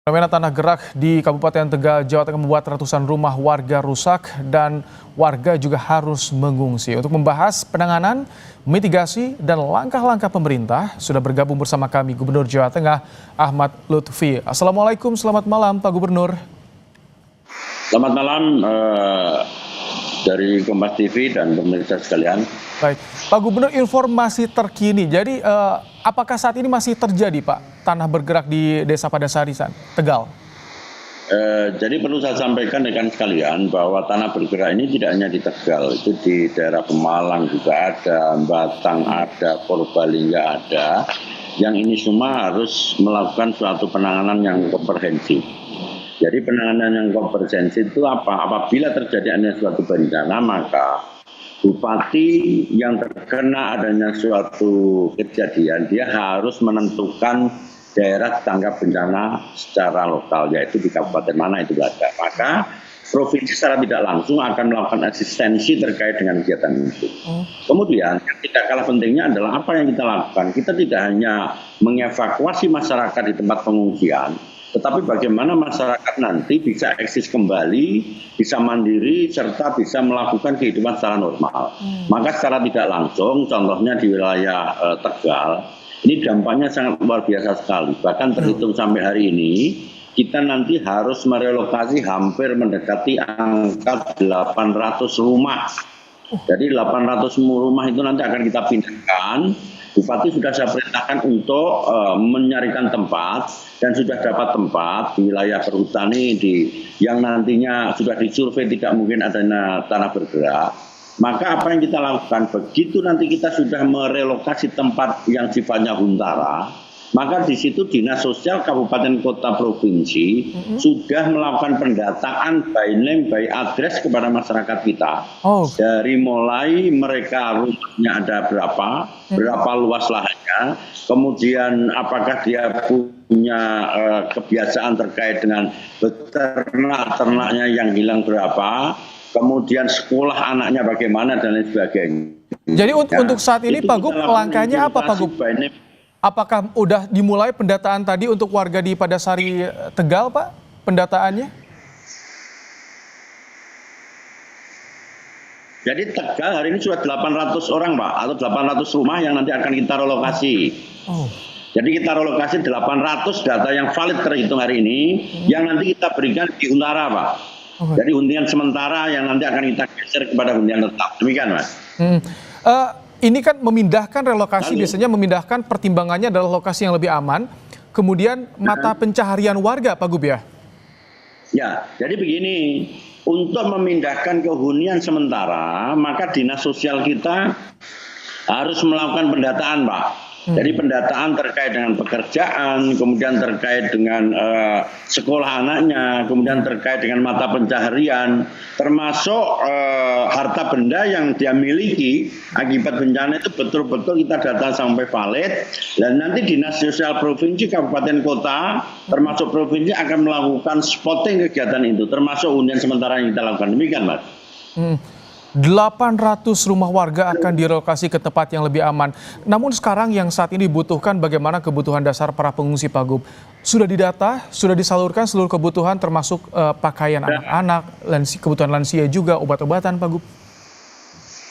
Fenomena tanah gerak di Kabupaten Tegal, Jawa Tengah membuat ratusan rumah warga rusak dan warga juga harus mengungsi. Untuk membahas penanganan, mitigasi, dan langkah-langkah pemerintah, sudah bergabung bersama kami Gubernur Jawa Tengah Ahmad Lutfi. Assalamualaikum, selamat malam Pak Gubernur. Selamat malam dari Kompas TV dan pemirsa sekalian. Baik, Pak Gubernur, informasi terkini. Jadi apakah saat ini masih terjadi Pak tanah bergerak di Desa Padasari, Tegal? Jadi perlu saya sampaikan rekan sekalian bahwa tanah bergerak ini tidak hanya di Tegal, itu di daerah Pemalang juga ada, Batang ada, Purbalingga ada. Yang ini semua harus melakukan suatu penanganan yang komprehensif. Jadi penanganan yang komprehensif itu apa? Apabila terjadi suatu bencana, maka bupati yang terkena adanya suatu kejadian, dia harus menentukan daerah tanggap bencana secara lokal, yaitu di kabupaten mana itu ada. Maka provinsi secara tidak langsung akan melakukan asistensi terkait dengan kegiatan itu. Kemudian yang tidak kalah pentingnya adalah apa yang kita lakukan. Kita tidak hanya mengevakuasi masyarakat di tempat pengungsian, tetapi bagaimana masyarakat nanti bisa eksis kembali, bisa mandiri, serta bisa melakukan kehidupan secara normal. Maka secara tidak langsung, contohnya di wilayah Tegal, ini dampaknya sangat luar biasa sekali. Bahkan terhitung sampai hari ini, kita nanti harus merelokasi hampir mendekati angka 800 rumah. Jadi 800 rumah itu nanti akan kita pindahkan. Bupati sudah saya perintahkan untuk mencarikan tempat dan sudah dapat tempat di wilayah perhutani yang nantinya sudah disurvei tidak mungkin adanya tanah bergerak. Maka apa yang kita lakukan, begitu nanti kita sudah merelokasi tempat yang sifatnya huntara, maka di situ Dinas Sosial Kabupaten Kota Provinsi sudah melakukan pendataan by name, by address kepada masyarakat kita. Dari mulai mereka rumahnya ada berapa luas lahannya, kemudian apakah dia punya kebiasaan terkait dengan beternak-ternaknya yang hilang berapa, kemudian sekolah anaknya bagaimana dan lain sebagainya. Jadi untuk saat ini Pak Gub, langkahnya apa Pak Gub? Apakah udah dimulai pendataan tadi untuk warga di Padasari Tegal, Pak? Pendataannya? Jadi Tegal hari ini sudah 800 orang, Pak, atau 800 rumah yang nanti akan kita relokasi. Jadi kita relokasi 800 data yang valid terhitung hari ini, yang nanti kita berikan di Huntara, Pak. Jadi hunian sementara yang nanti akan kita geser kepada hunian tetap. Demikian, Mas. Ini kan memindahkan relokasi, biasanya memindahkan pertimbangannya adalah lokasi yang lebih aman, kemudian mata pencaharian warga, Pak Gub ya? Ya, jadi begini, untuk memindahkan ke hunian sementara, maka Dinas Sosial kita harus melakukan pendataan, Pak. Jadi pendataan terkait dengan pekerjaan, kemudian terkait dengan sekolah anaknya, kemudian terkait dengan mata pencaharian, termasuk harta benda yang dia miliki akibat bencana itu betul-betul kita data sampai valid. Dan nanti Dinas Sosial Provinsi, Kabupaten, Kota, termasuk Provinsi akan melakukan spotting kegiatan itu, termasuk hunian sementara yang kita lakukan. Demikian, Mas. 800 rumah warga akan direlokasi ke tempat yang lebih aman. Namun sekarang yang saat ini dibutuhkan bagaimana kebutuhan dasar para pengungsi, Pak Gub? Sudah didata, sudah disalurkan seluruh kebutuhan termasuk pakaian anak-anak, kebutuhan lansia juga, obat-obatan, Pak Gub?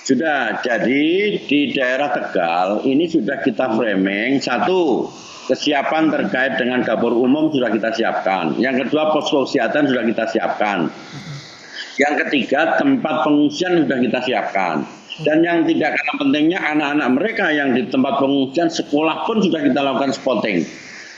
Sudah, jadi di daerah Tegal ini sudah kita framing, satu, kesiapan terkait dengan dapur umum sudah kita siapkan. Yang kedua, posko kesehatan sudah kita siapkan. Yang ketiga, tempat pengungsian sudah kita siapkan. Dan yang tidak kalah pentingnya, anak-anak mereka yang di tempat pengungsian, sekolah pun sudah kita lakukan spotting.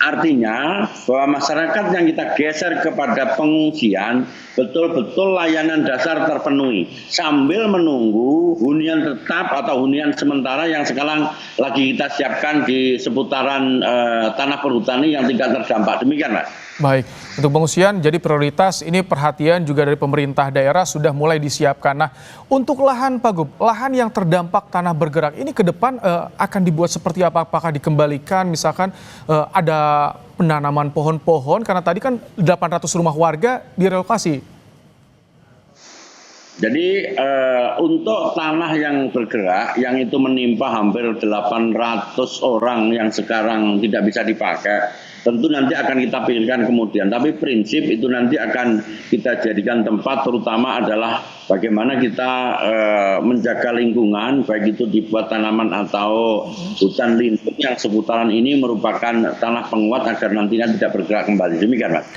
Artinya bahwa masyarakat yang kita geser kepada pengungsian, betul-betul layanan dasar terpenuhi. Sambil menunggu hunian tetap atau hunian sementara yang sekarang lagi kita siapkan di seputaran tanah perhutani yang tidak terdampak. Demikian, Mas. Baik, untuk pengungsian jadi prioritas, ini perhatian juga dari pemerintah daerah sudah mulai disiapkan. Nah, untuk lahan Pak Gub, lahan yang terdampak tanah bergerak ini ke depan akan dibuat seperti apa? Apakah dikembalikan misalkan ada penanaman pohon-pohon, karena tadi kan 800 rumah warga direlokasi. Jadi untuk tanah yang bergerak, yang itu menimpa hampir 800 orang yang sekarang tidak bisa dipakai, tentu nanti akan kita pikirkan kemudian. Tapi prinsip itu nanti akan kita jadikan tempat, terutama adalah bagaimana kita menjaga lingkungan, baik itu dibuat tanaman atau hutan lindung yang seputaran ini merupakan tanah penguat agar nantinya tidak bergerak kembali. Demikian, Mas.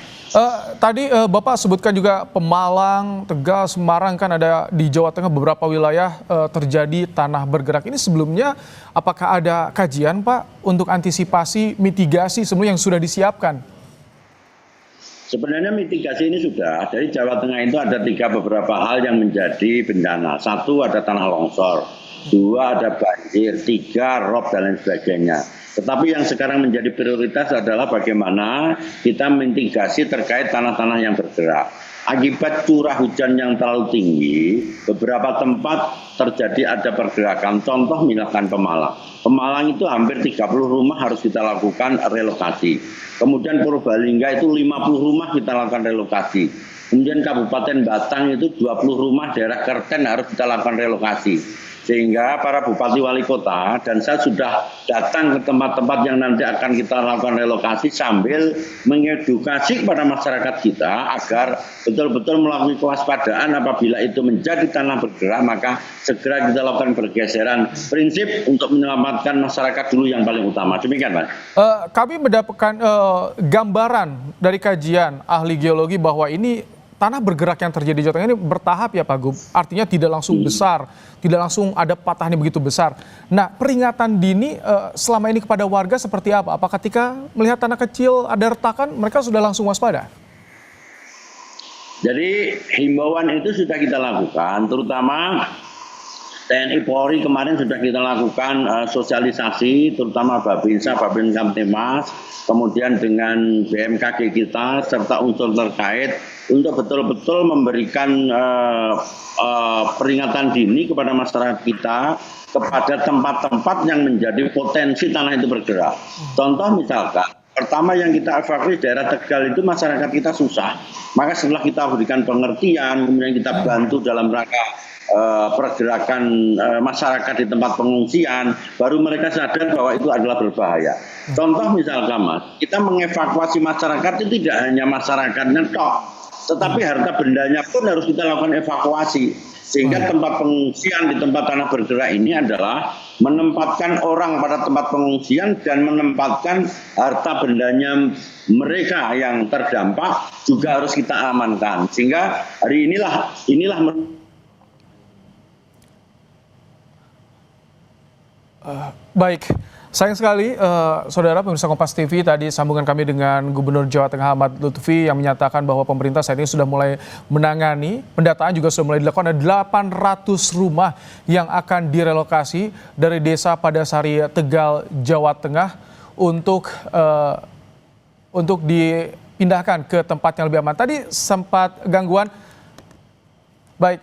Tadi Bapak sebutkan juga Pemalang, Tegal, Semarang, kan ada di Jawa Tengah beberapa wilayah terjadi tanah bergerak. Ini sebelumnya apakah ada kajian Pak untuk antisipasi mitigasi sebelum yang sudah disiapkan? Sebenarnya mitigasi ini sudah. Dari Jawa Tengah itu ada beberapa hal yang menjadi bencana. Satu, ada tanah longsor. Dua, ada banjir. Tiga, rob dan lain sebagainya. Tetapi yang sekarang menjadi prioritas adalah bagaimana kita mitigasi terkait tanah-tanah yang bergerak. Akibat curah hujan yang terlalu tinggi, beberapa tempat terjadi ada pergerakan. Contoh misalkan Pemalang. Pemalang itu hampir 30 rumah harus kita lakukan relokasi. Kemudian Purbalingga itu 50 rumah kita lakukan relokasi. Kemudian Kabupaten Batang itu 20 rumah daerah Kerten harus kita lakukan relokasi. Sehingga para bupati wali kota dan saya sudah datang ke tempat-tempat yang nanti akan kita lakukan relokasi sambil mengedukasi kepada masyarakat kita agar betul-betul melakukan kewaspadaan apabila itu menjadi tanah bergerak, maka segera kita lakukan pergeseran. Prinsip untuk menyelamatkan masyarakat dulu yang paling utama. Demikian, Pak. Kami mendapatkan gambaran dari kajian ahli geologi bahwa ini tanah bergerak yang terjadi di Jawa Tengah ini bertahap ya Pak Gub. Artinya tidak langsung besar, tidak langsung ada patahnya begitu besar. Nah, peringatan dini selama ini kepada warga seperti apa? Apa ketika melihat tanah kecil ada retakan, mereka sudah langsung waspada? Jadi himbauan itu sudah kita lakukan, terutama TNI Polri kemarin sudah kita lakukan sosialisasi, terutama Babinsa, Babin Kamtimas, kemudian dengan BMKG kita serta unsur terkait untuk betul-betul memberikan peringatan dini kepada masyarakat kita kepada tempat-tempat yang menjadi potensi tanah itu bergerak. Contoh misalkan, pertama yang kita evakuasi daerah Tegal itu masyarakat kita susah. Maka setelah kita berikan pengertian, kemudian kita bantu dalam rangka pergerakan masyarakat di tempat pengungsian, baru mereka sadar bahwa itu adalah berbahaya. Contoh misalkan Mas, kita mengevakuasi masyarakat itu tidak hanya masyarakatnya tok, tetapi harta bendanya pun harus kita lakukan evakuasi. Sehingga tempat pengungsian di tempat tanah bergerak ini adalah menempatkan orang pada tempat pengungsian dan menempatkan harta bendanya mereka yang terdampak juga harus kita amankan. Sehingga hari inilah Baik, sayang sekali saudara pemirsa Kompas TV, tadi sambungan kami dengan Gubernur Jawa Tengah Ahmad Lutfi yang menyatakan bahwa pemerintah saat ini sudah mulai menangani, pendataan juga sudah mulai dilakukan, ada 800 rumah yang akan direlokasi dari desa Padasari, Tegal, Jawa Tengah untuk dipindahkan ke tempat yang lebih aman. Tadi sempat gangguan. Baik,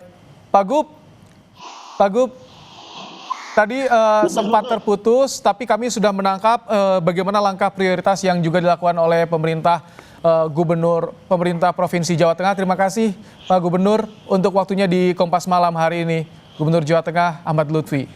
Pak Gub. Tadi sempat terputus, tapi kami sudah menangkap bagaimana langkah prioritas yang juga dilakukan oleh pemerintah Provinsi Jawa Tengah. Terima kasih Pak Gubernur untuk waktunya di Kompas Malam hari ini. Gubernur Jawa Tengah Ahmad Lutfi.